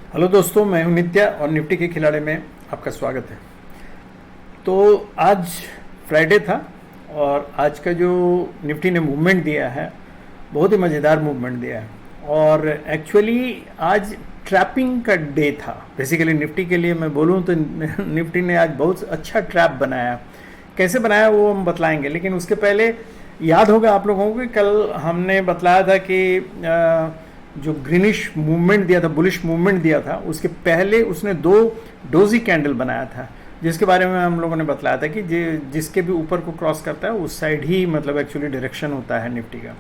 Hello दोस्तों, मैं हूं नित्या और निफ्टी के खिलाड़ी में आपका स्वागत है। तो आज फ्राइडे था और आज का जो निफ्टी ने मूवमेंट दिया है बहुत ही मज़ेदार मूवमेंट दिया है। और एक्चुअली आज ट्रैपिंग का डे था। बेसिकली निफ्टी के लिए मैं बोलूं तो निफ्टी ने आज बहुत अच्छा ट्रैप बनाया। कैसे बनाया वो हम बतलाएंगे, लेकिन उसके पहले याद होगा आप लोगों को कि कल हमने बतलाया था कि जो ग्रीनिश मूवमेंट दिया था, बुलिश मूवमेंट दिया था, उसके पहले उसने दो डोजी कैंडल बनाया था, जिसके बारे में हम लोगों ने बतलाया था कि जिसके भी ऊपर को क्रॉस करता है उस साइड ही मतलब एक्चुअली डायरेक्शन होता है निफ्टी का।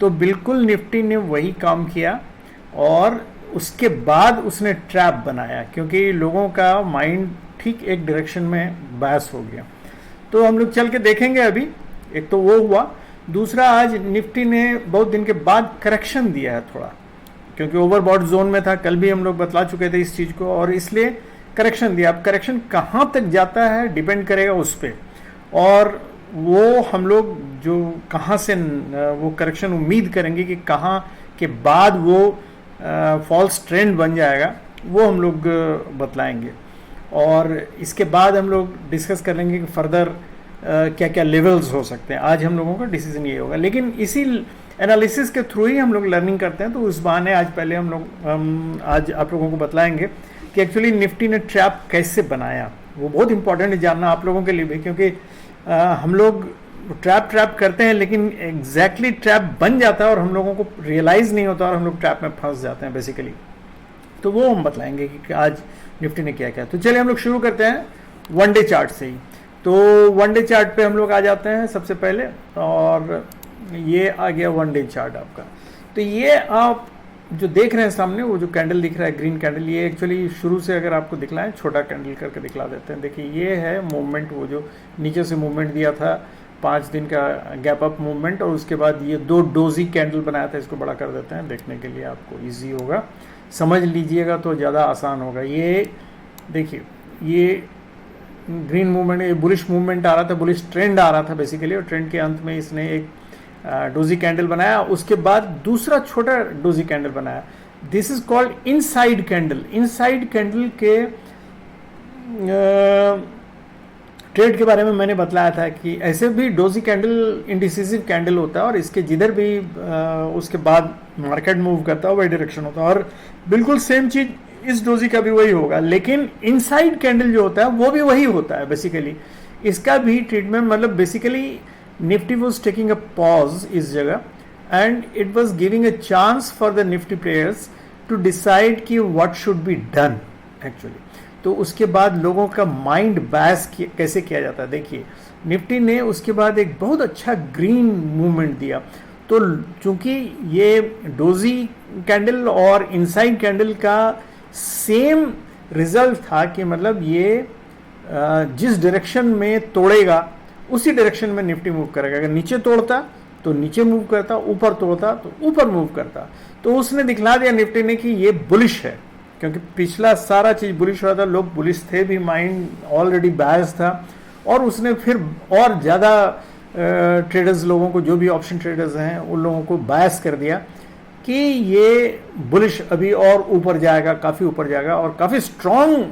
तो बिल्कुल निफ्टी ने वही काम किया और उसके बाद उसने ट्रैप बनाया, क्योंकि लोगों का माइंड ठीक एक डायरेक्शन में बायस हो गया। तो हम लोग चल के देखेंगे अभी। एक तो वो हुआ, दूसरा आज निफ्टी ने बहुत दिन के बाद करेक्शन दिया है थोड़ा, क्योंकि ओवरबॉट जोन में था। कल भी हम लोग बतला चुके थे इस चीज़ को, और इसलिए करेक्शन दिया। अब करेक्शन कहाँ तक जाता है डिपेंड करेगा उस पर, और वो हम लोग जो कहाँ से वो करेक्शन उम्मीद करेंगे कि कहाँ के बाद वो फॉल्स ट्रेंड बन जाएगा, वो हम लोग बतलाएंगे। और इसके बाद हम लोग डिस्कस कर लेंगे कि फर्दर क्या क्या लेवल्स हो सकते हैं। आज हम लोगों का डिसीजन ये होगा, लेकिन इसी एनालिसिस के थ्रू ही हम लोग लर्निंग करते हैं। तो उस बहाने आज पहले हम आज आप लोगों को बतलाएंगे कि एक्चुअली निफ्टी ने ट्रैप कैसे बनाया। वो बहुत इंपॉर्टेंट है जानना आप लोगों के लिए भी, क्योंकि हम लोग ट्रैप करते हैं लेकिन एग्जैक्टली ट्रैप बन जाता है और हम लोगों को रियलाइज़ नहीं होता और हम लोग ट्रैप में फंस जाते हैं बेसिकली। तो वो हम बतलाएंगे कि आज निफ्टी ने क्या किया। तो चलिए हम लोग शुरू करते हैं वन डे चार्ट से ही। तो वन डे चार्ट पे हम लोग आ जाते हैं सबसे पहले, और ये आ गया वन डे चार्ट आपका। तो ये आप जो देख रहे हैं सामने, वो जो कैंडल दिख रहा है ग्रीन कैंडल, ये एक्चुअली शुरू से अगर आपको दिखलाएं, छोटा कैंडल करके दिखला देते हैं। देखिए ये है मूवमेंट, वो जो नीचे से मूवमेंट दिया था 5 दिन का गैप अप मूवमेंट, और उसके बाद ये दो डोजी कैंडल बनाया था। इसको बड़ा कर देते हैं देखने के लिए, आपको ईजी होगा, समझ लीजिएगा तो ज़्यादा आसान होगा। ये देखिए, ये ग्रीन मूवमेंट, ये बुलिश मूवमेंट आ रहा था, बुलिश ट्रेंड आ रहा था बेसिकली, और ट्रेंड के अंत में इसने एक डोजी कैंडल बनाया। उसके बाद दूसरा छोटा डोजी कैंडल बनाया। This is called inside candle. Inside candle के ट्रेड के बारे में मैंने बतलाया था कि ऐसे भी डोजी कैंडल इंडिसिसिव कैंडल होता है, और इसके जिधर भी उसके बाद मार्केट मूव करता है वही डायरेक्शन होता है, और बिल्कुल सेम चीज इस डोजी का भी वही होगा। लेकिन इनसाइड कैंडल जो होता है वो भी वही होता है बेसिकली। इसका भी ट्रीटमेंट मतलब basically nifty was taking a pause इस जगह, and it was giving a chance for the nifty players to decide कि what should be done actually. तो उसके बाद लोगों का माइंड बैस कैसे किया जाता है, देखिए निफ्टी ने उसके बाद एक बहुत अच्छा ग्रीन मूवमेंट दिया। तो चूंकि ये डोजी कैंडल और इनसाइड कैंडल का सेम रिजल्ट था कि मतलब ये जिस डायरेक्शन में तोड़ेगा उसी डायरेक्शन में निफ्टी मूव करेगा। अगर नीचे तोड़ता तो नीचे मूव करता, ऊपर तोड़ता तो ऊपर मूव करता। तो उसने दिखला दिया निफ्टी ने कि ये बुलिश है, क्योंकि पिछला सारा चीज बुलिश हुआ था, लोग बुलिश थे भी, माइंड ऑलरेडी बायस था, और उसने फिर और ज़्यादा ट्रेडर्स लोगों को, जो भी ऑप्शन ट्रेडर्स हैं उन लोगों को बायस कर दिया कि ये बुलिश अभी और ऊपर जाएगा, काफ़ी ऊपर जाएगा, और काफ़ी स्ट्रॉन्ग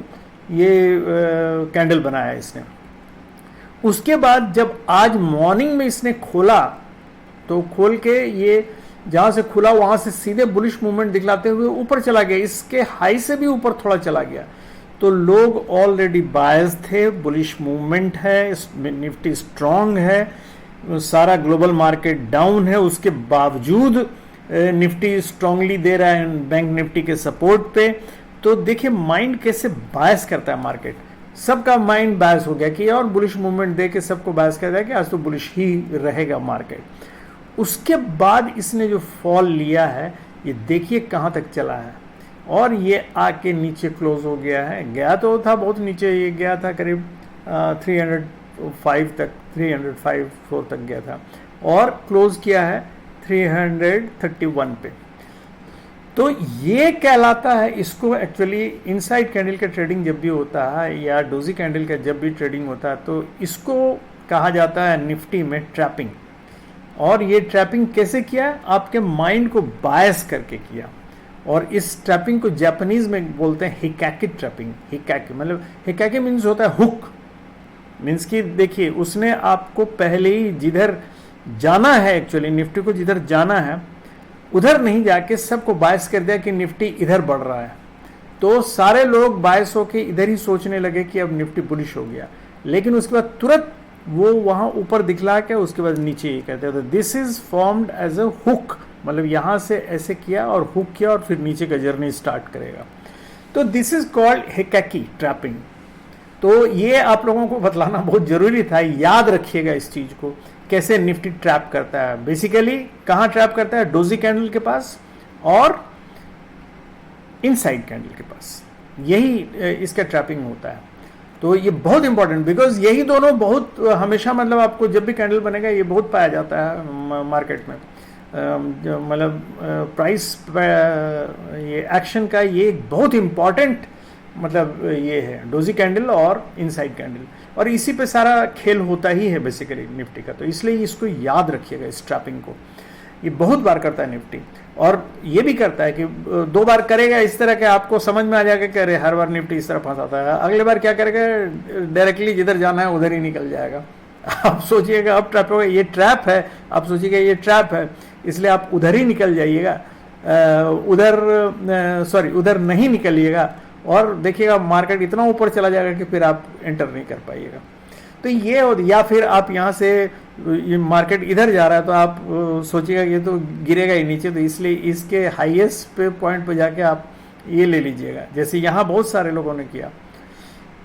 ये कैंडल बनाया इसने। उसके बाद जब आज मॉर्निंग में इसने खोला, तो खोल के ये जहाँ से खुला वहाँ से सीधे बुलिश मूवमेंट दिखलाते हुए ऊपर चला गया, इसके हाई से भी ऊपर थोड़ा चला गया। तो लोग ऑलरेडी बायस थे, बुलिश मूवमेंट है, निफ्टी स्ट्रॉन्ग है, सारा ग्लोबल मार्केट डाउन है, उसके बावजूद निफ्टी स्ट्रांगली दे रहा है बैंक निफ्टी के सपोर्ट पे। तो देखिए माइंड कैसे बायस करता है मार्केट। सबका माइंड बायस हो गया कि और बुलिश मूवमेंट दे के सबको बायस कर दिया कि आज तो बुलिश ही रहेगा मार्केट। उसके बाद इसने जो फॉल लिया है, ये देखिए कहाँ तक चला है, और ये आके नीचे क्लोज हो गया है। गया तो था बहुत नीचे, ये गया था करीब 305 तक, 305 तक गया था, और क्लोज किया है 331 पे। तो ये कहलाता है, इसको एक्चुअली इनसाइड कैंडल का ट्रेडिंग जब भी होता है या डोजी कैंडल का जब भी ट्रेडिंग होता है, तो इसको कहा जाता है निफ्टी में ट्रैपिंग। और ये ट्रैपिंग कैसे किया? आपके माइंड को बायस करके किया। और इस ट्रैपिंग को जापानीज में बोलते हैं हिकाकी ट्रैपिंग। हिकाकी मतलब हिकाकी मीन्स होता है हुक, मीन्स कि देखिए उसने आपको पहले ही जिधर जाना है, एक्चुअली निफ्टी को जिधर जाना है उधर नहीं जाके सबको बायस कर दिया कि निफ्टी इधर बढ़ रहा है, तो सारे लोग बायस होके इधर ही सोचने लगे कि अब निफ्टी बुलिश हो गया, लेकिन उसके बाद तुरंत वो वहां ऊपर दिखला के उसके बाद नीचे ही कहते हैं। तो this is formed as a hook, मतलब यहां से ऐसे किया और हुक किया और फिर नीचे का जर्नी स्टार्ट करेगा। तो दिस इज कॉल्ड हिकाकी ट्रैपिंग। तो ये आप लोगों को बतलाना बहुत जरूरी था, याद रखिएगा इस चीज को, कैसे निफ्टी ट्रैप करता है। बेसिकली कहां ट्रैप करता है? डोजी कैंडल के पास और इनसाइड कैंडल के पास, यही इसका ट्रैपिंग होता है। तो ये बहुत इंपॉर्टेंट, बिकॉज यही दोनों बहुत हमेशा, मतलब आपको जब भी कैंडल बनेगा ये बहुत पाया जाता है मार्केट में, मतलब प्राइस ये एक्शन का ये एक बहुत इंपॉर्टेंट मतलब ये है डोजी कैंडल और इनसाइड कैंडल, और इसी पे सारा खेल होता ही है बेसिकली निफ्टी का। तो इसलिए इसको याद रखिएगा, इस ट्रैपिंग को। ये बहुत बार करता है निफ्टी, और ये भी करता है कि 2 बार करेगा इस तरह के, आपको समझ में आ जाएगा कि अरे हर बार निफ्टी इस तरह फंसाता है। अगले बार क्या करेगा? डायरेक्टली जिधर जाना है उधर ही निकल जाएगा। आप सोचिएगा अब ट्रैप होगा, ये ट्रैप है, आप सोचिएगा ये ट्रैप है, इसलिए आप उधर ही निकल जाइएगा, उधर नहीं निकलिएगा, और देखिएगा मार्केट इतना ऊपर चला जाएगा कि फिर आप एंटर नहीं कर पाइएगा। तो ये, या फिर आप यहाँ से ये मार्केट इधर जा रहा है तो आप सोचिएगा ये तो गिरेगा ही नीचे, तो इसलिए इसके हाईएस्ट पे पॉइंट पे जाके आप ये ले लीजिएगा। जैसे यहाँ बहुत सारे लोगों ने किया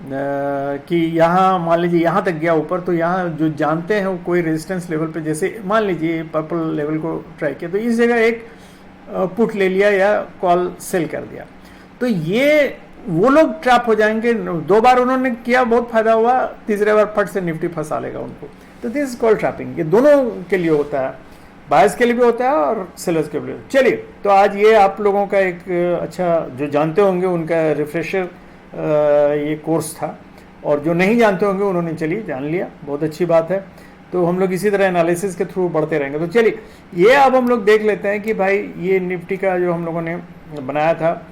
कि यहाँ मान लीजिए यहाँ तक गया ऊपर, तो यहाँ जो जानते हैं वो कोई रेजिस्टेंस लेवल पे, जैसे मान लीजिए पर्पल लेवल को ट्राई किया, तो इस जगह एक पुट ले लिया या कॉल सेल कर दिया, तो ये वो लोग ट्रैप हो जाएंगे। 2 बार उन्होंने किया, बहुत फायदा हुआ, तीसरे बार फट से निफ्टी फंसा लेगा उनको। तो दिस इज कॉल्ड ट्रैपिंग। ये दोनों के लिए होता है, बायर्स के लिए भी होता है और सेलर्स के लिए। चलिए, तो आज ये आप लोगों का एक अच्छा, जो जानते होंगे उनका रिफ्रेशर ये कोर्स था, और जो नहीं जानते होंगे उन्होंने चलिए जान लिया, बहुत अच्छी बात है। तो हम लोग इसी तरह एनालिसिस के थ्रू बढ़ते रहेंगे। तो चलिए, ये अब हम लोग देख लेते हैं कि भाई ये निफ्टी का जो हम लोगों ने बनाया था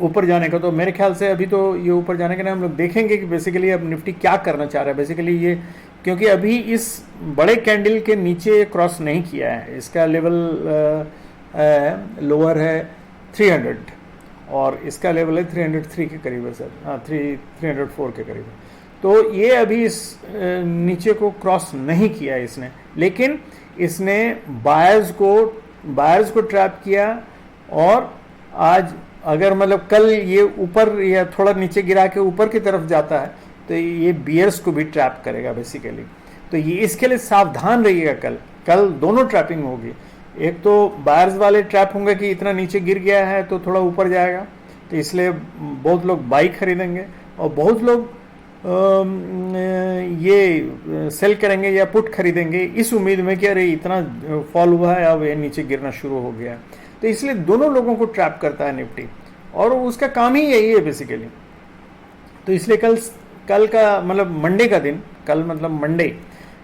ऊपर जाने का, तो मेरे ख्याल से अभी तो ये ऊपर जाने के लिए हम लोग देखेंगे कि बेसिकली अब निफ्टी क्या करना चाह रहा है। बेसिकली ये, क्योंकि अभी इस बड़े कैंडल के नीचे क्रॉस नहीं किया है, इसका लेवल लोअर है 300 और इसका लेवल है 303 के करीब है सर, हाँ 304 के करीब है। तो ये अभी इस नीचे को क्रॉस नहीं किया है इसने, लेकिन इसने बायर्स को ट्रैप किया, और आज अगर मतलब कल ये ऊपर या थोड़ा नीचे गिरा के ऊपर की तरफ जाता है तो ये बियर्स को भी ट्रैप करेगा बेसिकली। तो ये इसके लिए सावधान रहिएगा। कल दोनों ट्रैपिंग होगी, एक तो बायर्स वाले ट्रैप होंगे कि इतना नीचे गिर गया है तो थोड़ा ऊपर जाएगा, तो इसलिए बहुत लोग बाई खरीदेंगे, और बहुत लोग ये सेल करेंगे या पुट खरीदेंगे इस उम्मीद में कि अरे इतना फॉल हुआ है, अब ये नीचे गिरना शुरू हो गया है। तो इसलिए दोनों लोगों को ट्रैप करता है निफ्टी, और उसका काम ही यही है बेसिकली। तो इसलिए कल का मतलब मंडे का दिन, कल मतलब मंडे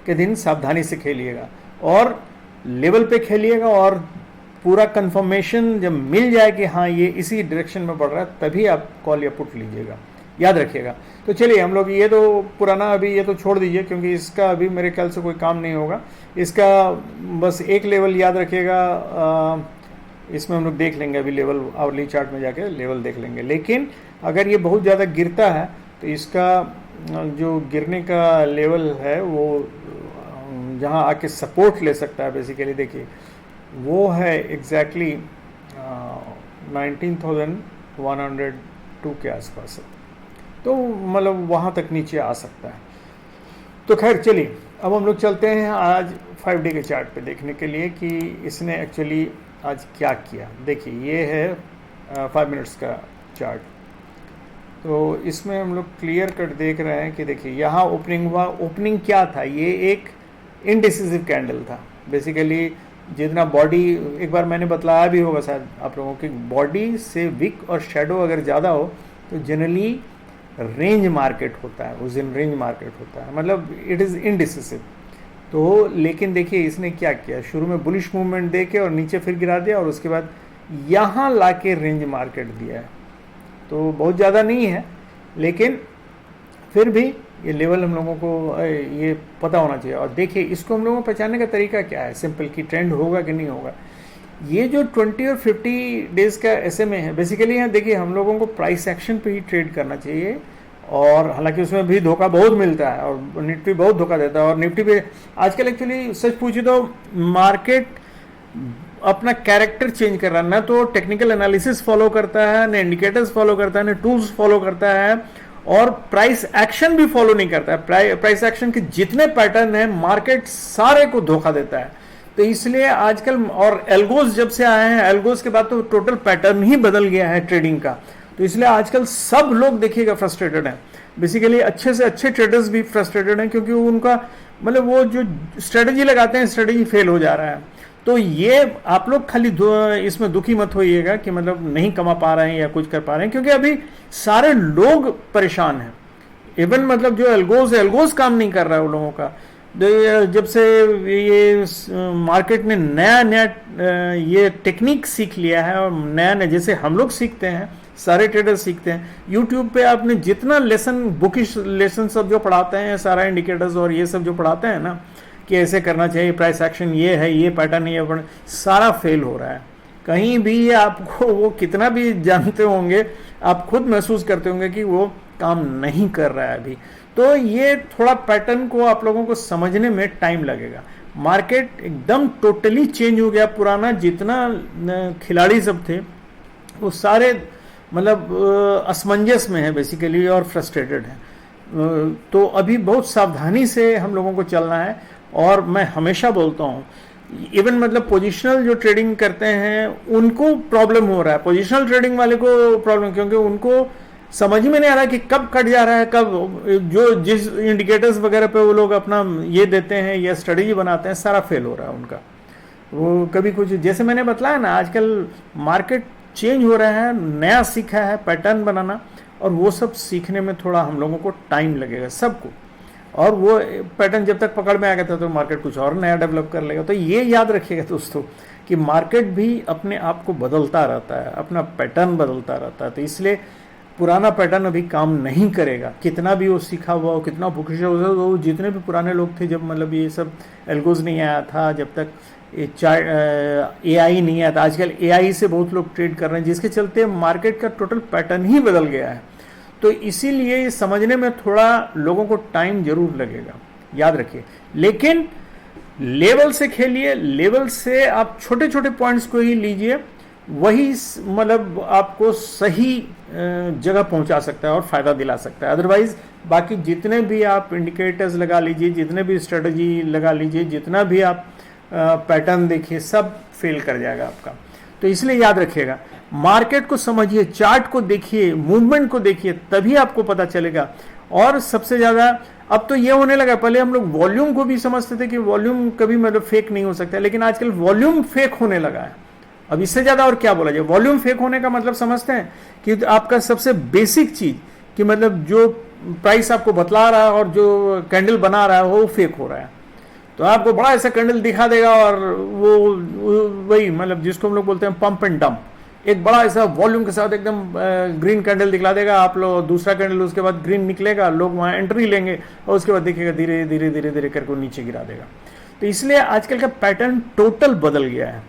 के दिन सावधानी से खेलिएगा और लेवल पे खेलिएगा, और पूरा कंफर्मेशन जब मिल जाए कि हाँ ये इसी डायरेक्शन में बढ़ रहा है, तभी आप कॉल या पुट लीजिएगा, याद रखिएगा। तो चलिए, हम लोग ये तो पुराना अभी ये तो छोड़ दीजिए, क्योंकि इसका अभी मेरे ख्याल से कोई काम नहीं होगा। इसका बस एक लेवल याद रखिएगा, इसमें हम लोग देख लेंगे अभी लेवल, आवरली चार्ट में जाके लेवल देख लेंगे। लेकिन अगर ये बहुत ज़्यादा गिरता है तो इसका जो गिरने का लेवल है वो जहाँ आके सपोर्ट ले सकता है बेसिकली, देखिए वो है एग्जैक्टली 19,102 के आसपास है, तो मतलब वहाँ तक नीचे आ सकता है। तो खैर चलिए, अब हम लोग चलते हैं आज 5 डे के चार्ट पे देखने के लिए कि इसने एक्चुअली आज क्या किया। देखिए, ये है 5 मिनट्स का चार्ट, तो इसमें हम लोग क्लियर कट देख रहे हैं कि देखिए यहाँ ओपनिंग हुआ। ओपनिंग क्या था? ये एक इनडिसिसिव कैंडल था बेसिकली। जितना बॉडी, एक बार मैंने बतलाया भी होगा शायद आप लोगों की, बॉडी से विक और शेडो अगर ज़्यादा हो तो जनरली रेंज मार्केट होता है, उस दिन रेंज मार्केट होता है, मतलब इट इज़ इनडिसिसिव। तो लेकिन देखिए इसने क्या किया, शुरू में बुलिश मूवमेंट दे के और नीचे फिर गिरा दिया, और उसके बाद यहाँ लाके रेंज मार्केट दिया है। तो बहुत ज़्यादा नहीं है, लेकिन फिर भी ये लेवल हम लोगों को ये पता होना चाहिए। और देखिए इसको हम लोगों को पहचानने का तरीका क्या है, सिंपल, कि ट्रेंड होगा कि नहीं होगा। ये जो 20 और 50 डेज का SMA है, बेसिकली यहाँ देखिए हम लोगों को प्राइस एक्शन पे ही ट्रेड करना चाहिए। और हालांकि उसमें भी धोखा बहुत मिलता है और निफ्टी बहुत धोखा देता है। और निफ्टी पे आजकल एक्चुअली सच पूछे तो मार्केट अपना कैरेक्टर चेंज कर रहा है, ना तो टेक्निकल एनालिसिस फॉलो करता है, ना इंडिकेटर्स फॉलो करता है, ना टूल्स फॉलो करता है, और प्राइस एक्शन भी फॉलो नहीं करता है। प्राइस एक्शन के जितने पैटर्न है मार्केट सारे को धोखा देता है। तो इसलिए आजकल, और एल्गोस जब से आए हैं, एल्गोस के बाद तो टोटल पैटर्न ही बदल गया है ट्रेडिंग का। तो इसलिए आजकल सब लोग देखिएगा फ्रस्ट्रेटेड हैं। बेसिकली अच्छे से अच्छे ट्रेडर्स भी फ्रस्ट्रेटेड हैं, क्योंकि उनका मतलब वो जो स्ट्रेटजी लगाते हैं स्ट्रेटजी फेल हो जा रहा है। तो ये आप लोग खाली इसमें दुखी मत होइएगा कि मतलब नहीं कमा पा रहे हैं या कुछ कर पा रहे हैं, क्योंकि अभी सारे लोग परेशान हैं। इवन मतलब जो एल्गोस काम नहीं कर रहा है उन लोगों का। जब से ये मार्केट ने नया ये टेक्निक सीख लिया है, और नया जैसे हम लोग सीखते हैं, सारे ट्रेडर्स सीखते हैं। यूट्यूब पे आपने जितना लेसन, बुकिश लेसन सब जो पढ़ाते हैं, सारा इंडिकेटर्स और ये सब जो पढ़ाते हैं ना, कि ऐसे करना चाहिए, प्राइस एक्शन ये है, ये पैटर्न, ये सारा फेल हो रहा है। कहीं भी आपको वो कितना भी जानते होंगे, आप खुद महसूस करते होंगे कि वो काम नहीं कर रहा है अभी। तो ये थोड़ा पैटर्न को आप लोगों को समझने में टाइम लगेगा। मार्केट एकदम टोटली चेंज हो गया। पुराना जितना खिलाड़ी सब थे वो सारे मतलब असमंजस में है बेसिकली, और फ्रस्ट्रेटेड है। तो अभी बहुत सावधानी से हम लोगों को चलना है। और मैं हमेशा बोलता हूँ, इवन मतलब पोजिशनल जो ट्रेडिंग करते हैं उनको प्रॉब्लम हो रहा है, पोजिशनल ट्रेडिंग वाले को प्रॉब्लम, क्योंकि उनको समझ में नहीं आ रहा कि कब कट जा रहा है, कब जो जिस इंडिकेटर्स वगैरह पे वो लोग अपना ये देते हैं या स्ट्रेटजी बनाते हैं, सारा फेल हो रहा है उनका। वो कभी कुछ, जैसे मैंने बताया ना, आजकल मार्केट चेंज हो रहा है, नया सीखा है पैटर्न बनाना, और वो सब सीखने में थोड़ा हम लोगों को टाइम लगेगा सबको। और वो पैटर्न जब तक पकड़ में आ गया था तो मार्केट कुछ और नया डेवलप कर लेगा। तो ये याद रखिएगा दोस्तों कि मार्केट भी अपने आप को बदलता रहता है, अपना पैटर्न बदलता रहता है। तो इसलिए पुराना पैटर्न अभी काम नहीं करेगा, कितना भी वो सीखा हुआ हो, कितना बुकिश हो, वो जितने भी पुराने लोग थे, जब मतलब ये सब एल्गोज नहीं आया था, जब तक ये AI नहीं आया था। आजकल AI से बहुत लोग ट्रेड कर रहे हैं, जिसके चलते मार्केट का टोटल पैटर्न ही बदल गया है। तो इसीलिए समझने में थोड़ा लोगों को टाइम जरूर लगेगा, याद रखिए। लेकिन लेवल से खेलिए, लेवल से आप छोटे छोटे पॉइंट्स को ही लीजिए, वही मतलब आपको सही जगह पहुंचा सकता है और फायदा दिला सकता है। अदरवाइज बाकी जितने भी आप इंडिकेटर्स लगा लीजिए, जितने भी स्ट्रेटजी लगा लीजिए, जितना भी आप पैटर्न देखिए, सब फेल कर जाएगा आपका। तो इसलिए याद रखिएगा, मार्केट को समझिए, चार्ट को देखिए, मूवमेंट को देखिए, तभी आपको पता चलेगा। और सबसे ज़्यादा अब तो ये होने लगा, पहले हम लोग वॉल्यूम को भी समझते थे कि वॉल्यूम कभी मतलब फेक नहीं हो सकता, लेकिन आजकल वॉल्यूम फेक होने लगा है। अब इससे ज़्यादा और क्या बोला जाए। वॉल्यूम फेक होने का मतलब समझते हैं कि आपका सबसे बेसिक चीज़ कि मतलब जो प्राइस आपको बतला रहा है और जो कैंडल बना रहा है वो फेक हो रहा है। तो आपको बड़ा ऐसा कैंडल दिखा देगा, और वो वही मतलब जिसको हम लोग बोलते हैं पंप एंड डंप, एक बड़ा ऐसा वॉल्यूम के साथ एकदम ग्रीन कैंडल दिखला देगा, आप लोग दूसरा कैंडल उसके बाद ग्रीन निकलेगा, लोग वहाँ एंट्री लेंगे, और उसके बाद देखिएगा धीरे धीरे धीरे धीरे करके नीचे गिरा देगा। तो इसलिए आजकल का पैटर्न टोटल बदल गया है।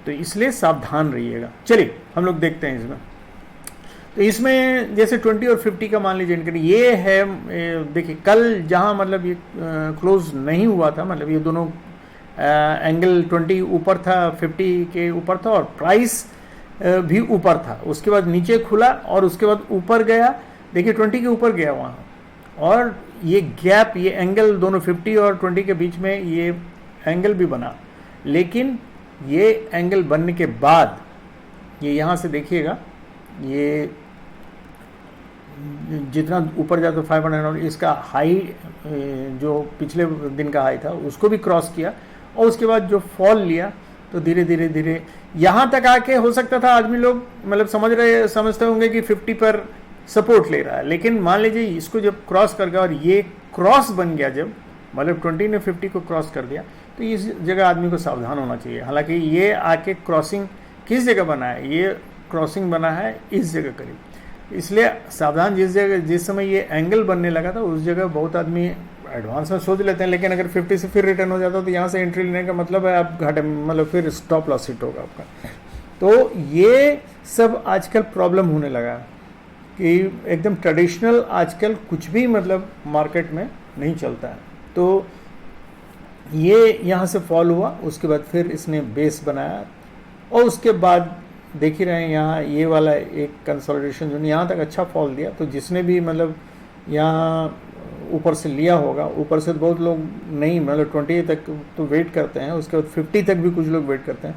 तो इसलिए सावधान रहिएगा। चलिए हम लोग देखते हैं इसमें। तो इसमें जैसे 20 और 50 का मान लीजिए इंडिकेटर ये है। देखिए कल जहां मतलब ये क्लोज नहीं हुआ था, मतलब ये दोनों एंगल 20 ऊपर था, 50 के ऊपर था, और प्राइस भी ऊपर था। उसके बाद नीचे खुला और उसके बाद ऊपर गया। देखिए 20 के ऊपर गया वहाँ, और ये गैप, ये एंगल दोनों 50 और 20 के बीच में ये एंगल भी बना। लेकिन ये एंगल बनने के बाद ये यहाँ से देखिएगा, ये जितना ऊपर जाता 500, और इसका हाई जो पिछले दिन का हाई था उसको भी क्रॉस किया, और उसके बाद जो फॉल लिया तो धीरे धीरे धीरे यहाँ तक आके हो सकता था आदमी लोग मतलब समझते होंगे कि 50 पर सपोर्ट ले रहा है। लेकिन मान लीजिए इसको जब क्रॉस कर गया और ये क्रॉस बन गया, जब मतलब 20 ने 50 को क्रॉस कर दिया, तो इस जगह आदमी को सावधान होना चाहिए। हालांकि ये आके क्रॉसिंग किस जगह बना है, ये क्रॉसिंग बना है इस जगह करीब, इसलिए सावधान। जिस समय ये एंगल बनने लगा था उस जगह बहुत आदमी एडवांस में सोच लेते हैं, लेकिन अगर 50 से फिर रिटर्न हो जाता तो यहाँ से एंट्री लेने का मतलब है आप घाटे, मतलब फिर स्टॉप लॉस हिट होगा आपका। तो ये सब आजकल प्रॉब्लम होने लगा कि एकदम ट्रेडिशनल आजकल कुछ भी मतलब मार्केट में नहीं चलता है। तो ये यहाँ से फॉल हुआ, उसके बाद फिर इसने बेस बनाया और उसके बाद देख ही रहे हैं यहाँ ये वाला एक कंसोलिडेशन जो यहाँ तक अच्छा फॉल दिया। तो जिसने भी मतलब यहाँ ऊपर से लिया होगा, ऊपर से तो बहुत लोग नहीं, मतलब 20 तक तो वेट करते हैं, उसके बाद 50 तक भी कुछ लोग वेट करते हैं।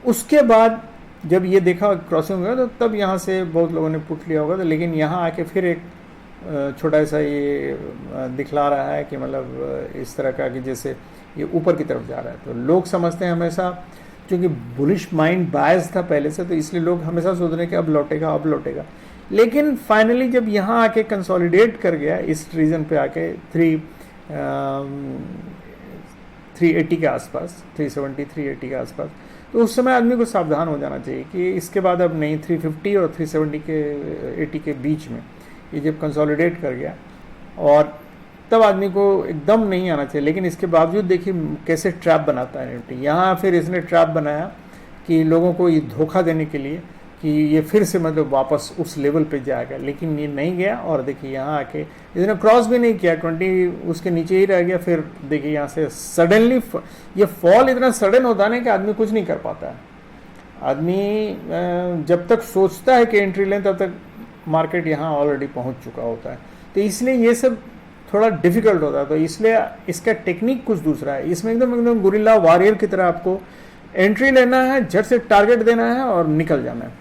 उसके बाद जब ये देखा क्रॉसिंग हुआ तो तब यहाँ से बहुत लोगों ने पुट लिया होगा। तो लेकिन यहाँ आके फिर एक छोटा सा ये दिखला रहा है कि मतलब इस तरह का कि जैसे ये ऊपर की तरफ जा रहा है। तो लोग समझते हैं हमेशा, क्योंकि बुलिश माइंड बायस था पहले से, तो इसलिए लोग हमेशा सोच रहे हैं कि अब लौटेगा अब लौटेगा। लेकिन फाइनली जब यहाँ आके कंसोलिडेट कर गया इस रीजन पे आके 380 के आसपास, 370 380 के आसपास, तो उस समय आदमी को सावधान हो जाना चाहिए कि इसके बाद अब नहीं, 350 और 370 के 80 के बीच में ये जब कंसोलिडेट कर गया और तब आदमी को एकदम नहीं आना चाहिए। लेकिन इसके बावजूद देखिए कैसे ट्रैप बनाता है निफ्टी। यहाँ फिर इसने ट्रैप बनाया कि लोगों को ये धोखा देने के लिए कि ये फिर से मतलब वापस उस लेवल पे जाएगा, लेकिन ये नहीं गया। और देखिए यहाँ आके इसने क्रॉस भी नहीं किया, 20 उसके नीचे ही रह गया। फिर देखिए यहाँ से सडनली ये फॉल इतना सडन होता है ना कि आदमी कुछ नहीं कर पाता है। आदमी जब तक सोचता है कि एंट्री लें तब तक मार्केट यहाँ ऑलरेडी पहुँच चुका होता है। तो इसलिए ये सब थोड़ा डिफिकल्ट होता है। तो इसलिए इसका टेक्निक कुछ दूसरा है। इसमें एकदम गुरिल्ला वॉरियर की तरह आपको एंट्री लेना है, झट से टारगेट देना है और निकल जाना है।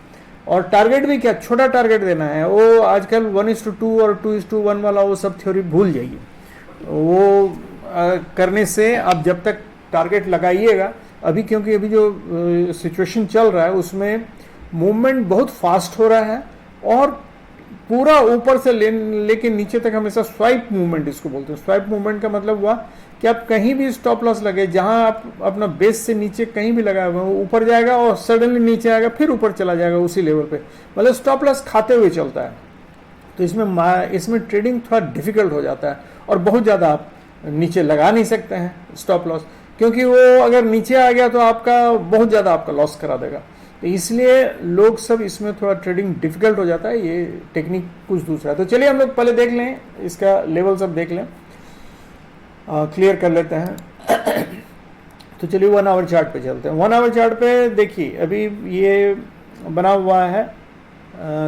और टारगेट भी क्या, छोटा टारगेट देना है। वो आजकल 1:2 और 2:1 वाला वो सब थ्योरी भूल जाइए। वो करने से आप जब तक टारगेट लगाइएगा, अभी क्योंकि अभी जो सिचुएशन चल रहा है उसमें मूवमेंट बहुत फास्ट हो रहा है और पूरा ऊपर से लेके नीचे तक हमेशा स्वाइप मूवमेंट इसको बोलते हैं। स्वाइप मूवमेंट का मतलब हुआ कि आप कहीं भी स्टॉप लॉस लगे, जहां आप अपना बेस से नीचे कहीं भी लगाए हुए वो ऊपर जाएगा और सडनली नीचे आएगा, फिर ऊपर चला जाएगा उसी लेवल पे, मतलब स्टॉप लॉस खाते हुए चलता है। तो इसमें ट्रेडिंग थोड़ा डिफिकल्ट हो जाता है और बहुत ज़्यादा आप नीचे लगा नहीं सकते हैं स्टॉप लॉस, क्योंकि वो अगर नीचे आ गया तो आपका बहुत ज़्यादा आपका लॉस करा देगा। तो इसलिए लोग सब इसमें थोड़ा ट्रेडिंग डिफिकल्ट हो जाता है। ये टेक्निक कुछ दूसरा है। तो चलिए हम लोग पहले देख लें, इसका लेवल सब देख लें, क्लियर कर लेते हैं। तो चलिए 1 आवर चार्ट पे चलते हैं। 1 आवर चार्ट पे देखिए अभी ये बना हुआ है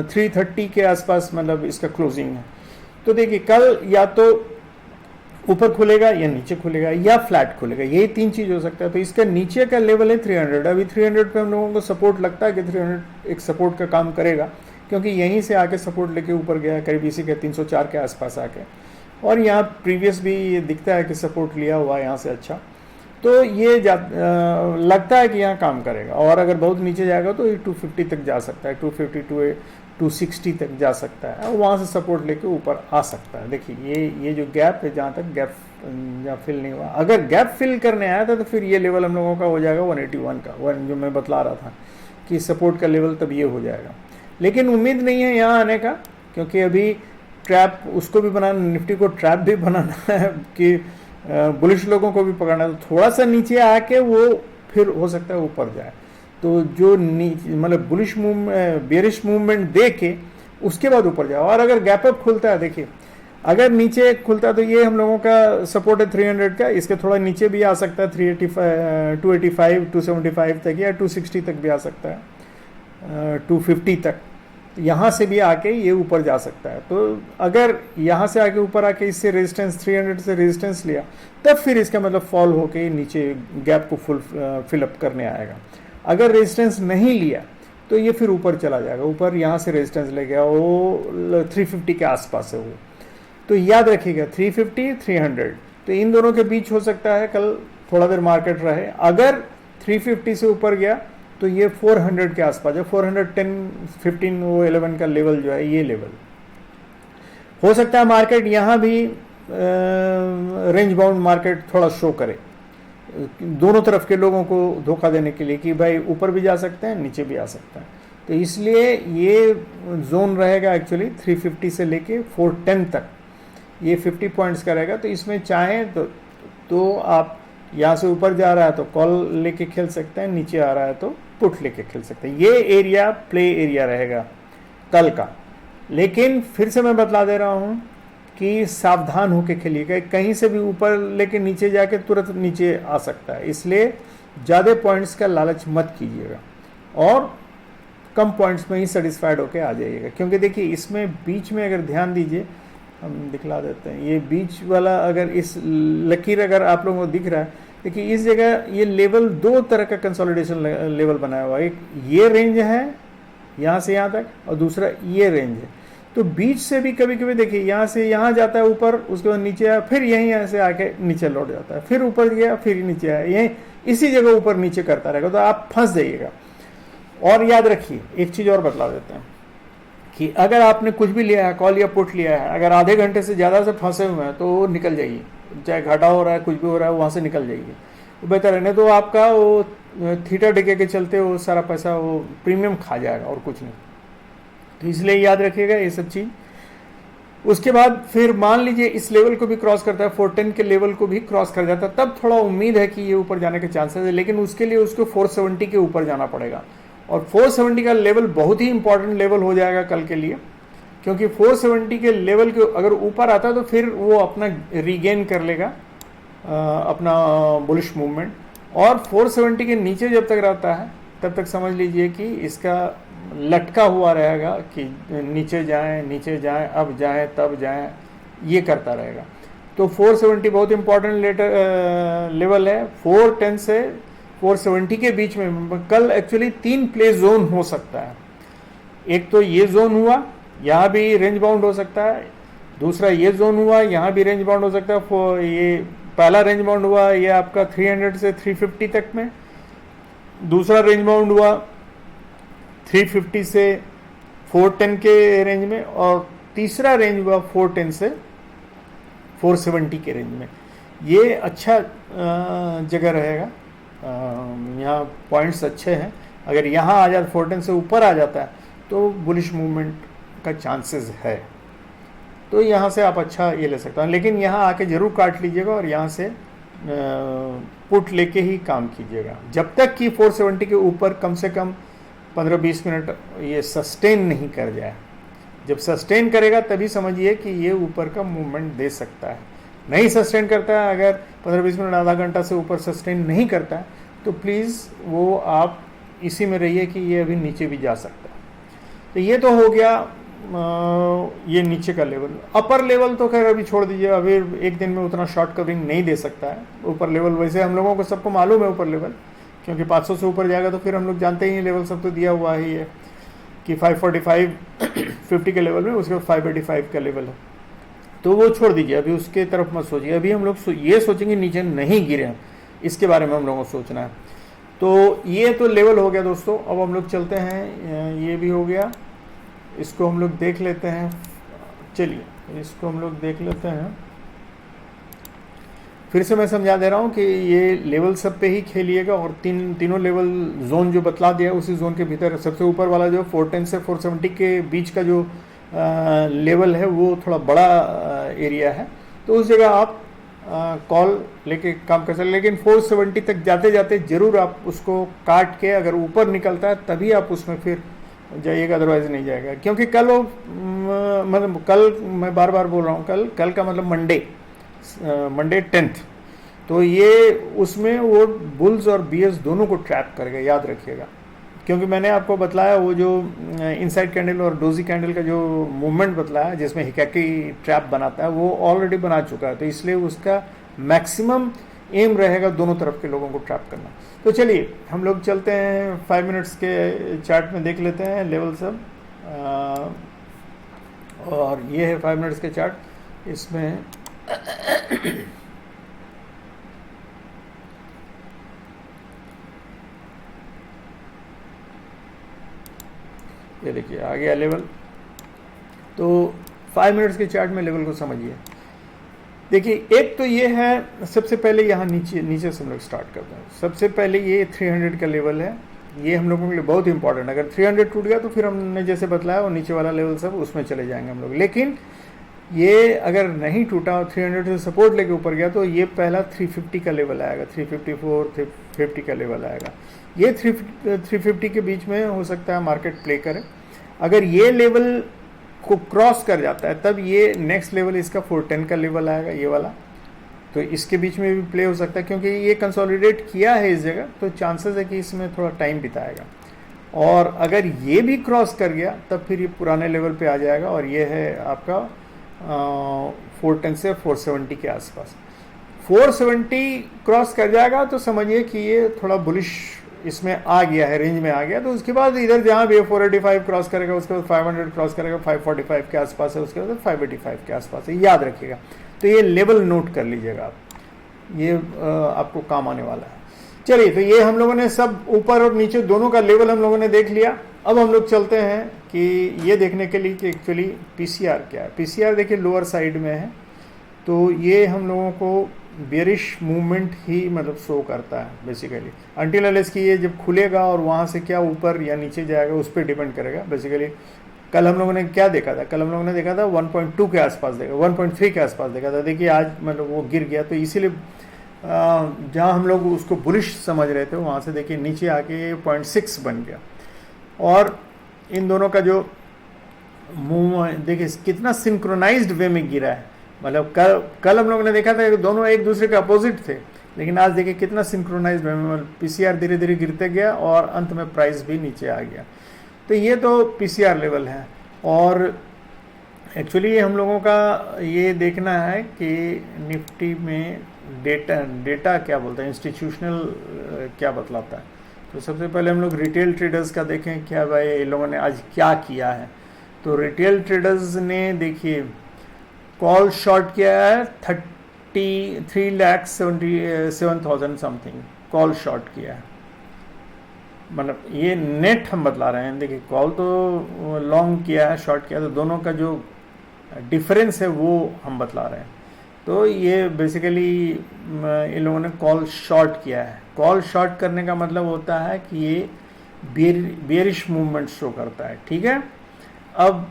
330 के आसपास, मतलब इसका क्लोजिंग है। तो देखिए कल या तो ऊपर खुलेगा या नीचे खुलेगा या फ्लैट खुलेगा, यही तीन चीज हो सकता है। तो इसका नीचे का लेवल है 300। अभी 300 पे हम लोगों को सपोर्ट लगता है कि 300 एक सपोर्ट का काम करेगा, क्योंकि यहीं से आके सपोर्ट लेके ऊपर गया करीब इसी के 304 के आसपास आके, और यहाँ प्रीवियस भी ये दिखता है कि सपोर्ट लिया हुआ है यहाँ से अच्छा। तो ये लगता है कि यहाँ काम करेगा। और अगर बहुत नीचे जाएगा तो ये 250 तक जा सकता है, 250 260 तक जा सकता है और वहाँ से सपोर्ट लेके ऊपर आ सकता है। देखिए ये जो गैप है, जहाँ तक गैप जहाँ फिल नहीं हुआ, अगर गैप फिल करने आया था तो फिर ये लेवल हम लोगों का हो जाएगा 181 का, जो मैं बतला रहा था कि सपोर्ट का लेवल तब ये हो जाएगा। लेकिन उम्मीद नहीं है यहाँ आने का, क्योंकि अभी ट्रैप उसको भी बनाना, निफ्टी को ट्रैप भी बनाना है कि बुलिश लोगों को भी पकड़ना है। तो थोड़ा सा नीचे आके वो फिर हो सकता है ऊपर जाए। तो जो मतलब बुलिश मूवमेंट, बेरिश मूवमेंट दे के उसके बाद ऊपर जाओ। और अगर गैप अप खुलता है, देखिए अगर नीचे खुलता है तो ये हम लोगों का सपोर्ट है 300 का, इसके थोड़ा नीचे भी आ सकता है 385 285 275 तक या 260 तक भी आ सकता है, 250 तक। यहाँ से भी आके ये ऊपर जा सकता है। तो अगर यहाँ से आके ऊपर आके इससे रेजिस्टेंस 300 से रेजिस्टेंस लिया, तब फिर इसका मतलब फॉल होके नीचे गैप को फिलअप करने आएगा। अगर रेजिस्टेंस नहीं लिया तो ये फिर ऊपर चला जाएगा। ऊपर यहाँ से रेजिस्टेंस ले गया, वो 350 के आसपास है वो। तो याद रखिएगा 350 300, तो इन दोनों के बीच हो सकता है कल थोड़ा देर मार्केट रहे। अगर 350 से ऊपर गया तो ये 400 के आसपास है, 410 15 वो 11 का लेवल जो है, ये लेवल हो सकता है। मार्केट यहाँ भी रेंज बाउंड मार्केट थोड़ा शो करे, दोनों तरफ के लोगों को धोखा देने के लिए कि भाई ऊपर भी जा सकते हैं, नीचे भी आ सकते हैं। तो इसलिए ये जोन रहेगा एक्चुअली 350 से लेके 410 तक, ये 50 पॉइंट्स का रहेगा। तो इसमें चाहें तो आप यहाँ से ऊपर जा रहा है तो कॉल लेके खेल सकते हैं, नीचे आ रहा है तो पुट लेके खेल सकते हैं। ये एरिया प्ले एरिया रहेगा कल का। लेकिन फिर से मैं बतला दे रहा हूँ कि सावधान होकर खेलिएगा, कहीं से भी ऊपर लेके नीचे जाके तुरंत नीचे आ सकता है, इसलिए ज़्यादा पॉइंट्स का लालच मत कीजिएगा और कम पॉइंट्स में ही सेटिस्फाइड होकर आ जाइएगा। क्योंकि देखिए इसमें बीच में अगर ध्यान दीजिए, हम दिखला देते हैं, ये बीच वाला अगर इस लकीर अगर आप लोगों को दिख रहा है, देखिए इस जगह ये लेवल दो तरह का कंसोलिडेशन लेवल बनाया हुआ है। एक ये रेंज है यहाँ से यहाँ तक और दूसरा ये रेंज है। तो बीच से भी कभी कभी देखिए यहाँ से यहाँ जाता है ऊपर, उसके बाद नीचे आया, फिर यहीं यहाँ से आके नीचे लौट जाता है, फिर ऊपर गया, फिर नीचे आया, यहीं इसी जगह ऊपर नीचे करता रहेगा, तो आप फंस जाइएगा। और याद रखिए एक चीज़ और बतला देते हैं कि अगर आपने कुछ भी लिया है, कॉल या पुट लिया है, अगर आधे घंटे से ज़्यादा से फंसे हुए हैं तो निकल जाइए, चाहे घाटा हो रहा है कुछ भी हो रहा है वहाँ से निकल जाइए, वो बेहतर है। नहीं तो आपका वो थीटा डिके के चलते वो सारा पैसा वो प्रीमियम खा जाएगा और कुछ नहीं। तो इसलिए याद रखिएगा ये सब चीज़। उसके बाद फिर मान लीजिए इस लेवल को भी क्रॉस करता है, 410 के लेवल को भी क्रॉस कर जाता है, तब थोड़ा उम्मीद है कि ये ऊपर जाने के चांसेस है, लेकिन उसके लिए उसको 470 के ऊपर जाना पड़ेगा। और 470 का लेवल बहुत ही इंपॉर्टेंट लेवल हो जाएगा कल के लिए, क्योंकि 470 के लेवल के अगर ऊपर आता है तो फिर वो अपना रीगेन कर लेगा अपना बुलिश मूवमेंट। और 470 के नीचे जब तक रहता है तब तक समझ लीजिए कि इसका लटका हुआ रहेगा कि नीचे जाएं, अब जाएं, तब जाएं, ये करता रहेगा। तो 470 बहुत इंपॉर्टेंट लेवल है। 410 से 470 के बीच में कल एक्चुअली 3 प्ले जोन हो सकता है। एक तो ये जोन हुआ, यहाँ भी रेंज बाउंड हो सकता है। दूसरा ये जोन हुआ, यहाँ भी रेंज बाउंड हो सकता है। ये पहला रेंज बाउंड हुआ ये आपका 300 से 350 तक में। दूसरा रेंज बाउंड हुआ 350 से 410 के रेंज में। और तीसरा रेंज हुआ 410 से 470 के रेंज में। ये अच्छा जगह रहेगा, यहाँ पॉइंट्स अच्छे हैं। अगर यहाँ आ जाए 410 से ऊपर आ जाता है तो बुलिश मूवमेंट का चांसेस है, तो यहाँ से आप अच्छा ये ले सकते हैं। लेकिन यहाँ आके ज़रूर काट लीजिएगा और यहाँ से पुट लेके ही काम कीजिएगा जब तक कि 470 के ऊपर कम से कम 15-20 मिनट ये सस्टेन नहीं कर जाए। जब सस्टेन करेगा तभी समझिए कि ये ऊपर का मूवमेंट दे सकता है। नहीं सस्टेन करता है, अगर 15-20 मिनट आधा घंटा से ऊपर सस्टेन नहीं करता है तो प्लीज़ वो आप इसी में रहिए कि ये अभी नीचे भी जा सकता है। तो ये तो हो गया ये नीचे का लेवल। अपर लेवल तो खैर अभी छोड़ दीजिए, अभी एक दिन में उतना शॉर्ट कवरिंग नहीं दे सकता है। ऊपर लेवल वैसे हम लोगों को सबको मालूम है ऊपर लेवल, क्योंकि 500 से ऊपर जाएगा तो फिर हम लोग जानते ही लेवल सब तो दिया हुआ ही है कि 545 50 के लेवल में, उसके बाद 585 का लेवल है। तो वो छोड़ दीजिए, अभी उसके तरफ मत सोचिए। अभी हम लोग ये सोचेंगे नीचे नहीं गिरे हैं, इसके बारे में हम लोगों को सोचना है। तो ये तो लेवल हो गया दोस्तों। अब हम लोग चलते हैं, ये भी हो गया, इसको हम लोग देख लेते हैं। चलिए इसको हम लोग देख लेते हैं। फिर से मैं समझा दे रहा हूँ कि ये लेवल सब पे ही खेलिएगा और तीनों लेवल जोन जो बतला दिया उसी जोन के भीतर सबसे ऊपर वाला जो 410 से 470 के बीच का जो लेवल है वो थोड़ा बड़ा एरिया है, तो उस जगह आप कॉल लेके काम कर सकते। लेकिन 470 तक जाते जाते ज़रूर आप उसको काट के अगर ऊपर निकलता है तभी आप उसमें फिर जाइएगा, अदरवाइज नहीं जाएगा। क्योंकि कल वो मतलब कल मैं बार बार बोल रहा हूँ, कल का मतलब मंडे 10th, तो ये उसमें वो बुल्स और बीएस दोनों को ट्रैप करेगा, याद रखिएगा। क्योंकि मैंने आपको बतलाया वो जो इनसाइड कैंडल और डोजी कैंडल का जो मूवमेंट बतलाया जिसमें हिकाकी ट्रैप बनाता है वो ऑलरेडी बना चुका है, तो इसलिए उसका मैक्सिमम एम रहेगा दोनों तरफ के लोगों को ट्रैप करना। तो चलिए हम लोग चलते हैं 5 मिनट्स के चार्ट में देख लेते हैं लेवल सब। और ये है 5 मिनट्स के चार्ट। इसमें ये देखिए आ गया लेवल। तो 5 मिनट्स के चार्ट में लेवल को समझिए। देखिए, एक तो ये है, सबसे पहले यहाँ नीचे नीचे से हम लोग स्टार्ट करते हैं। सबसे पहले ये 300 का लेवल है, ये हम लोगों के लिए बहुत इंपॉर्टेंट। अगर 300 टूट गया तो फिर हमने जैसे बतलाया वो नीचे वाला लेवल सब उसमें चले जाएंगे हम लोग। लेकिन ये अगर नहीं टूटा और 300 से सपोर्ट लेके ऊपर गया तो ये पहला 350 का लेवल आएगा, 354 350 का लेवल आएगा। ये 350 के बीच में हो सकता है मार्केट प्ले करे। अगर ये लेवल को क्रॉस कर जाता है तब ये नेक्स्ट लेवल इसका 410 का लेवल आएगा, ये वाला। तो इसके बीच में भी प्ले हो सकता है क्योंकि ये कंसोलिडेट किया है इस जगह, तो चांसेस है कि इसमें थोड़ा टाइम बिताएगा। और अगर ये भी क्रॉस कर गया तब फिर ये पुराने लेवल पे आ जाएगा, और ये है आपका 410 से 470 के आसपास। 470 क्रॉस कर जाएगा तो समझिए कि ये थोड़ा बुलिश इसमें आ गया है, रेंज में आ गया। तो उसके बाद इधर जहाँ भी 485 क्रॉस करेगा, उसके बाद 500 क्रॉस करेगा, 545 के आसपास है, उसके बाद 585 के आसपास है, याद रखिएगा। तो ये लेवल नोट कर लीजिएगा आप, ये आपको काम आने वाला है। चलिए, तो ये हम लोगों ने सब ऊपर और नीचे दोनों का लेवल हम लोगों ने देख लिया। अब हम लोग चलते हैं कि ये देखने के लिए कि एक्चुअली पीसीआर क्या है। पीसीआर देखिए लोअर साइड में है, तो ये हम लोगों को बेरिश मूवमेंट ही मतलब शो करता है बेसिकली, अंटिल अनलेस कि ये जब खुलेगा और वहाँ से क्या ऊपर या नीचे जाएगा उस पर डिपेंड करेगा बेसिकली। कल हम लोगों ने क्या देखा था? कल हम लोगों ने देखा था 1.2 के आसपास देखा, 1.3 के आसपास देखा था। देखिए आज मतलब वो गिर गया, तो इसीलिए जहाँ हम लोग उसको बुलिश समझ रहे थे वहाँ से देखिए नीचे आके 0.6 बन गया। और इन दोनों का जो मूव देखिए कितना सिंक्रोनाइज्ड वे में गिरा है। मतलब कल हम लोगों ने देखा था कि दोनों एक दूसरे के अपोजिट थे, लेकिन आज देखिए कितना सिंक्रोनाइज्ड वे में पीसीआर धीरे धीरे गिरते गया और अंत में प्राइस भी नीचे आ गया। तो ये तो पीसीआर लेवल है। और एक्चुअली हम लोगों का ये देखना है कि निफ्टी में डेटा क्या बोलता है, इंस्टीट्यूशनल क्या बतलाता है। तो सबसे पहले हम लोग रिटेल ट्रेडर्स का देखें, क्या भाई इन लोगों ने आज क्या किया है। तो रिटेल ट्रेडर्स ने देखिए कॉल शॉर्ट किया है 3,77,000 समथिंग कॉल शॉर्ट किया है। मतलब ये नेट हम बतला रहे हैं। देखिए कॉल तो लॉन्ग किया है, शॉर्ट किया, तो दोनों का जो डिफरेंस है वो हम बतला रहे हैं। तो ये बेसिकली इन लोगों ने कॉल शॉर्ट किया है। कॉल शॉर्ट करने का मतलब होता है कि ये बेरिश मूवमेंट शो करता है, ठीक है। अब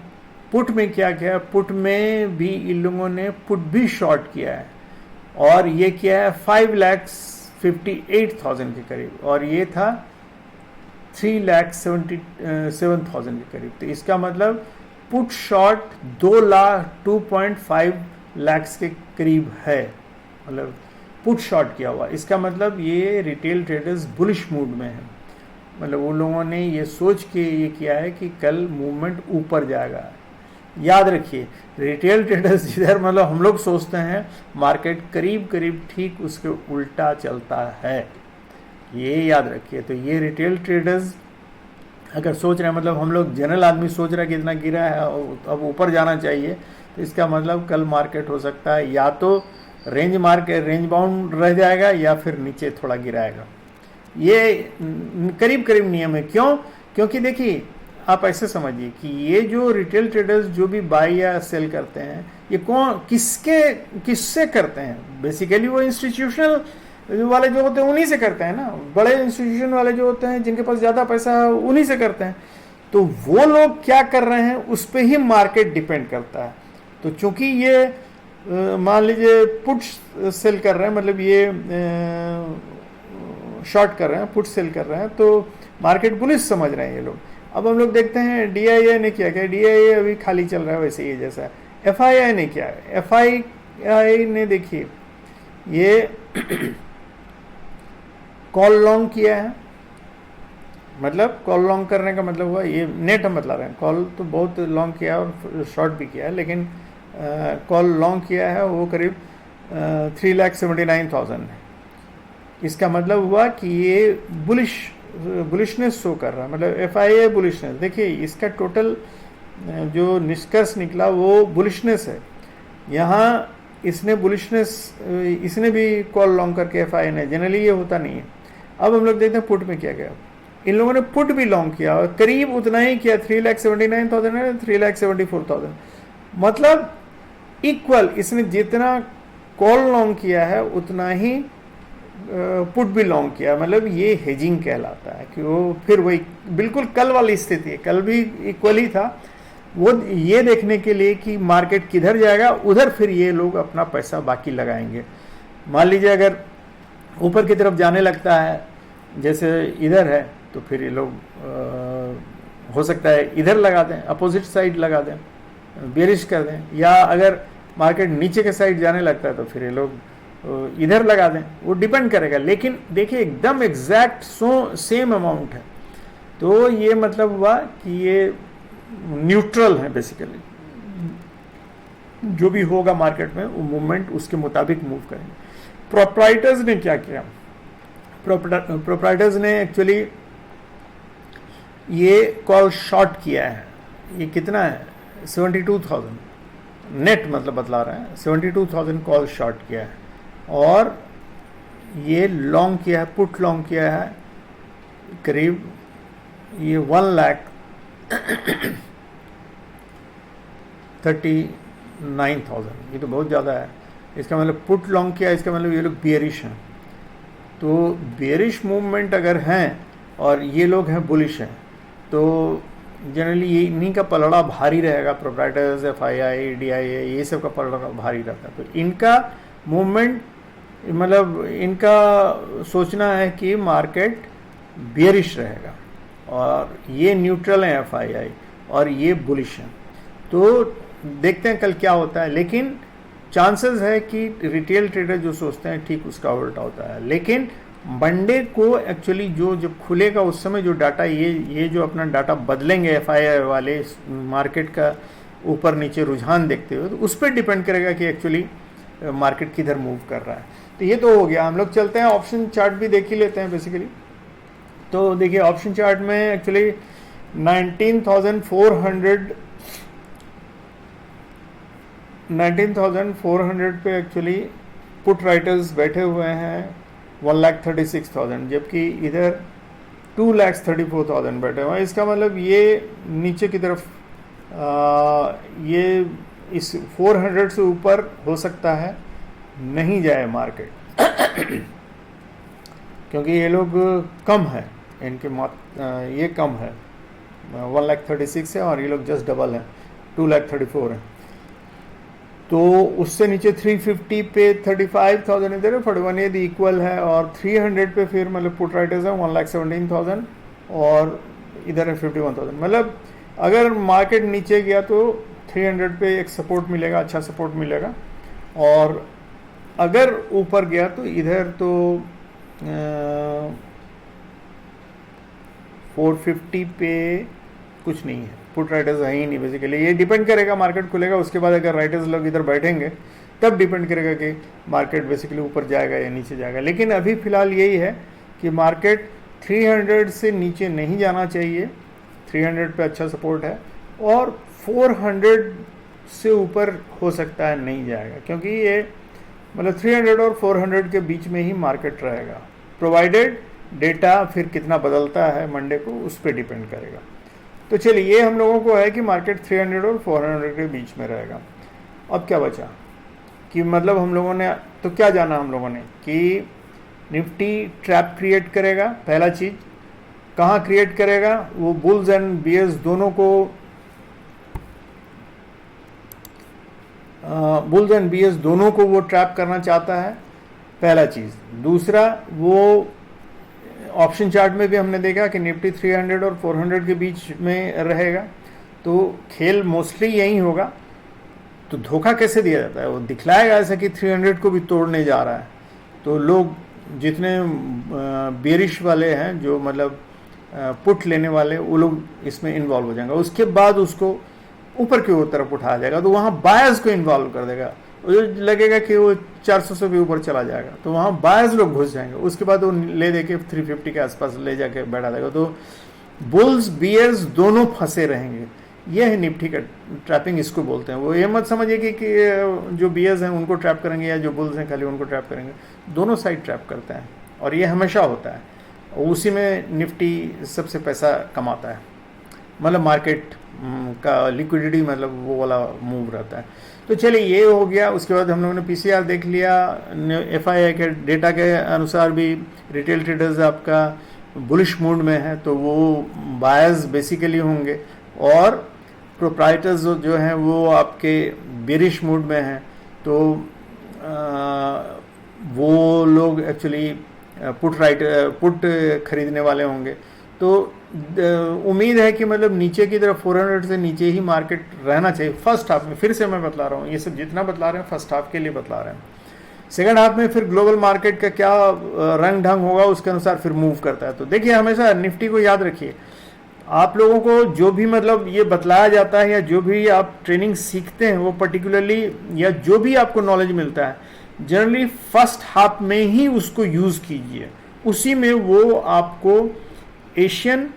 पुट में क्या किया है? पुट में भी इन लोगों ने पुट भी शॉर्ट किया है, और ये किया है 5,58,000 के करीब, और ये था 3,77,000 के करीब। तो इसका मतलब पुट शॉर्ट 2.5 लाख के करीब है, मतलब पुट शॉर्ट किया हुआ। इसका मतलब ये रिटेल ट्रेडर्स बुलिश मूड में है। मतलब वो लोगों ने ये सोच के ये किया है कि कल मूवमेंट ऊपर जाएगा। याद रखिए, रिटेल ट्रेडर्स जिधर मतलब हम लोग सोचते हैं मार्केट करीब करीब ठीक उसके उल्टा चलता है, ये याद रखिए। तो ये रिटेल ट्रेडर्स अगर सोच रहे हैं, मतलब हम लोग जनरल आदमी सोच रहा है कि इतना गिरा है अब ऊपर जाना चाहिए, तो इसका मतलब कल मार्केट हो सकता है या तो रेंज बाउंड रह जाएगा या फिर नीचे थोड़ा गिराएगा। ये करीब करीब नियम है। क्यों? क्योंकि देखिए आप ऐसे समझिए कि ये जो रिटेल ट्रेडर्स जो भी बाई या सेल करते हैं, ये किससे करते हैं? बेसिकली वो इंस्टीट्यूशनल वाले जो होते हैं उन्हीं से करते हैं ना। बड़े इंस्टीट्यूशन वाले जो होते हैं जिनके पास ज़्यादा पैसा है उन्हीं से करते हैं। तो वो लोग क्या कर रहे हैं उस पर ही मार्केट डिपेंड करता है। तो चूंकि ये मान लीजिए पुट सेल कर रहे हैं, मतलब ये शॉर्ट कर रहे हैं, पुट सेल कर रहे हैं, तो मार्केट बुलिश समझ रहे हैं ये लोग। अब हम लोग देखते हैं DIA ने क्या किया। DIA अभी खाली चल रहा है वैसे ही जैसा। FII ने क्या है? FII ने देखिए ये कॉल लॉन्ग किया है। मतलब कॉल लॉन्ग करने का मतलब हुआ, ये नेट हम बतला रहे हैं, कॉल तो बहुत लॉन्ग किया है और शॉर्ट भी किया है, लेकिन कॉल लॉन्ग किया है वो करीब 3,79,000 है। इसका मतलब हुआ कि ये बुलिशनेस शो कर रहा है, मतलब FII बुलिशनेस। देखिए इसका टोटल जो निष्कर्ष निकला वो बुलिशनेस है। यहाँ इसने बुलिशनेस, इसने भी कॉल लॉन्ग करके FII ने, जनरली ये होता नहीं है। अब हम लोग देखते हैं पुट में क्या गया। इन लोगों ने पुट भी लॉन्ग किया और करीब उतना ही किया, 3,79,000 है, 3,74,000, मतलब इक्वल। इसने जितना कॉल लॉन्ग किया है उतना ही पुट भी लॉन्ग किया, मतलब ये हेजिंग कहलाता है कि वो फिर वही बिल्कुल कल वाली स्थिति है, कल भी इक्वल ही था। वो ये देखने के लिए कि मार्केट किधर जाएगा उधर फिर ये लोग अपना पैसा बाकी लगाएंगे। मान लीजिए अगर ऊपर की तरफ जाने लगता है जैसे इधर है तो फिर ये लोग हो सकता है इधर लगा दें, अपोजिट साइड लगा दें, बेरिश कर दें, या अगर मार्केट नीचे के साइड जाने लगता है तो फिर ये लोग इधर लगा दें, वो डिपेंड करेगा। लेकिन देखिए एकदम एग्जैक्ट सेम अमाउंट है, तो ये मतलब हुआ कि ये न्यूट्रल है बेसिकली। जो भी होगा मार्केट में वो मूवमेंट उसके मुताबिक मूव करेंगे। प्रोप्राइटर्स ने क्या किया, प्रोप्राइटर्स ने एक्चुअली ये कॉल शॉर्ट किया है। ये कितना है 72,000 नेट, मतलब बतला रहा है 72,000 कॉल शॉर्ट किया है, और ये लॉन्ग किया है, पुट लॉन्ग किया है करीब ये 1,39,000। ये तो बहुत ज़्यादा है। इसका मतलब पुट लॉन्ग किया, इसका मतलब ये लोग बेयरिश हैं। तो बेयरिश मूवमेंट अगर हैं और ये लोग हैं बुलिश हैं, तो जनरली ये इन्हीं का पलड़ा भारी रहेगा। प्रोप्राइटर्स, FII, DIA, ये सब का पलड़ा भारी रहता है। तो इनका मूवमेंट मतलब इनका सोचना है कि मार्केट बेयरिश रहेगा, और ये न्यूट्रल है FII और ये बुलिश है। तो देखते हैं कल क्या होता है, लेकिन चांसेस है कि रिटेल ट्रेडर जो सोचते हैं ठीक उसका उल्टा होता है। लेकिन मंडे को एक्चुअली जो जब खुलेगा उस समय जो डाटा ये जो अपना डाटा बदलेंगे FII वाले मार्केट का ऊपर नीचे रुझान देखते हुए, तो उस पर डिपेंड करेगा कि एक्चुअली मार्केट किधर मूव कर रहा है। तो ये तो हो गया। हम लोग चलते हैं ऑप्शन चार्ट भी देख ही लेते हैं बेसिकली। तो देखिए ऑप्शन चार्ट में एक्चुअली 19,400 पे एक्चुअली पुट राइटर्स बैठे हुए हैं 1,36,000, जबकि इधर 2,34,000 बैठे हुए हैं। इसका मतलब ये नीचे की तरफ ये इस 400 से ऊपर हो सकता है नहीं जाए मार्केट क्योंकि ये लोग कम है, इनके ये कम है 1,36,000 है और ये लोग जस्ट डबल है 2,34,000 है। तो उससे नीचे 350 पे 35,000 इधर है, 41 ये इक्वल है, और 300 पे फिर मतलब पुट राइटर्स है 1,17,000 और इधर है 51,000। मतलब अगर मार्केट नीचे गया तो 300 पे एक सपोर्ट मिलेगा, अच्छा सपोर्ट मिलेगा, और अगर ऊपर गया तो इधर तो 450 पे कुछ नहीं है, पुट राइटर्स है ही नहीं बेसिकली। ये डिपेंड करेगा मार्केट खुलेगा उसके बाद, अगर राइटर्स लोग इधर बैठेंगे तब डिपेंड करेगा कि मार्केट बेसिकली ऊपर जाएगा या नीचे जाएगा। लेकिन अभी फ़िलहाल यही है कि मार्केट 300 से नीचे नहीं जाना चाहिए, 300 पे अच्छा सपोर्ट है, और 400 से ऊपर हो सकता है नहीं जाएगा, क्योंकि ये मतलब 300 और 400 के बीच में ही मार्केट रहेगा, प्रोवाइडेड डेटा फिर कितना बदलता है मंडे को उस पर डिपेंड करेगा। तो चलिए ये हम लोगों को है कि मार्केट 300 और 400 के बीच में रहेगा। अब क्या बचा कि मतलब हम लोगों ने तो क्या जाना हम लोगों ने कि निफ्टी ट्रैप क्रिएट करेगा। पहला चीज़ कहाँ क्रिएट करेगा, वो बुल्स एंड बियर्स दोनों को, बुल्स एंड बियर्स दोनों को वो ट्रैप करना चाहता है, पहला चीज़। दूसरा, वो ऑप्शन चार्ट में भी हमने देखा कि निफ्टी 300 और 400 के बीच में रहेगा, तो खेल मोस्टली यही होगा। तो धोखा कैसे दिया जाता है, वो दिखलाएगा ऐसा कि 300 को भी तोड़ने जा रहा है, तो लोग जितने बेरिश वाले हैं जो मतलब पुट लेने वाले, वो लोग इसमें इन्वॉल्व हो जाएंगे। उसके बाद उसको ऊपर की तरफ उठाया जाएगा, तो वहाँ बायर्स को इन्वॉल्व कर देगा। वो लगेगा कि वो 400 से भी ऊपर चला जाएगा, तो वहाँ बायर्स लोग घुस जाएंगे। उसके बाद वो ले दे के 350 के आसपास ले जाके बैठा देगा। तो बुल्स बियर्स दोनों फंसे रहेंगे। यह है निफ्टी का ट्रैपिंग, इसको बोलते हैं। वो ये मत समझिए कि जो बियर्स हैं उनको ट्रैप करेंगे या जो बुल्स हैं खाली उनको ट्रैप करेंगे, दोनों साइड ट्रैप करते हैं, और ये हमेशा होता है। उसी में निफ्टी सबसे पैसा कमाता है। मतलब मार्केट का लिक्विडिटी मतलब वो वाला मूव रहता है। तो चलिए ये हो गया। उसके बाद हम लोगों ने पीसीआर देख लिया, एफआईआई के डेटा के अनुसार भी रिटेल ट्रेडर्स आपका बुलिश मूड में है, तो वो बायर्स बेसिकली होंगे, और प्रोप्राइटर्स जो हैं वो आपके बेरिश मूड में हैं, तो वो लोग एक्चुअली पुट खरीदने वाले होंगे। तो उम्मीद है कि मतलब नीचे की तरफ 400 से नीचे ही मार्केट रहना चाहिए फर्स्ट हाफ में। फिर से मैं बतला रहा हूँ, ये सब जितना बतला रहे हैं फर्स्ट हाफ के लिए बतला रहे हैं। सेकंड हाफ में फिर ग्लोबल मार्केट का क्या रंग ढंग होगा उसके अनुसार फिर मूव करता है। तो देखिए हमेशा निफ्टी को याद रखिए, आप लोगों को जो भी मतलब ये बतलाया जाता है या जो भी आप ट्रेनिंग सीखते हैं वो पर्टिकुलरली या जो भी आपको नॉलेज मिलता है जनरली फर्स्ट हाफ में ही उसको यूज़ कीजिए। उसी में वो आपको एशियन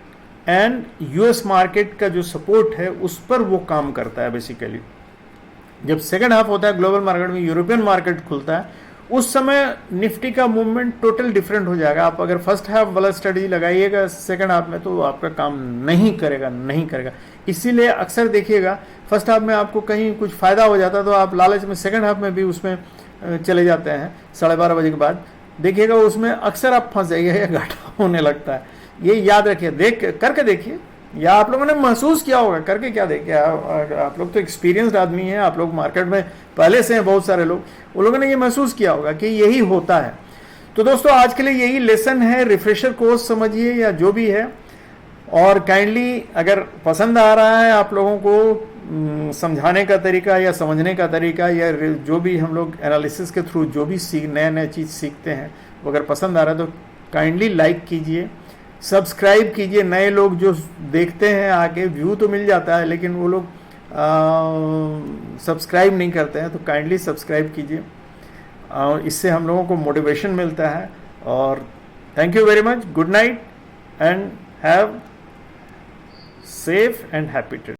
एंड यूएस मार्केट का जो सपोर्ट है उस पर वो काम करता है बेसिकली। जब सेकंड हाफ होता है ग्लोबल मार्केट में, यूरोपियन मार्केट खुलता है, उस समय निफ्टी का मूवमेंट टोटल डिफरेंट हो जाएगा। आप अगर फर्स्ट हाफ वाला स्ट्रेटजी लगाइएगा सेकंड हाफ में तो आपका काम नहीं करेगा। इसीलिए अक्सर देखिएगा फर्स्ट हाफ में आपको कहीं कुछ फ़ायदा हो जाता है तो आप लालच में सेकंड हाफ में भी उसमें चले जाते हैं 12:30 बजे के बाद। देखिएगा उसमें अक्सर आप फंस जाइए या घाटा होने लगता है। ये याद रखिए, करके देखिए, या आप लोगों ने महसूस किया होगा, करके क्या देखिए। आप लोग तो एक्सपीरियंस्ड आदमी हैं, आप लोग मार्केट में पहले से हैं, बहुत सारे लोग, उन लोगों ने ये महसूस किया होगा कि यही होता है। तो दोस्तों आज के लिए यही लेसन है, रिफ्रेशर कोर्स समझिए या जो भी है, और काइंडली अगर पसंद आ रहा है आप लोगों को समझाने का तरीका या समझने का तरीका या जो भी हम लोग एनालिसिस के थ्रू जो भी नए चीज़ सीखते हैं वो अगर पसंद आ रहा है तो काइंडली लाइक कीजिए, सब्सक्राइब कीजिए। नए लोग जो देखते हैं आके व्यू तो मिल जाता है लेकिन वो लोग सब्सक्राइब नहीं करते हैं, तो काइंडली सब्सक्राइब कीजिए, और इससे हम लोगों को मोटिवेशन मिलता है। और thank you very much, good night and have safe and happy trading.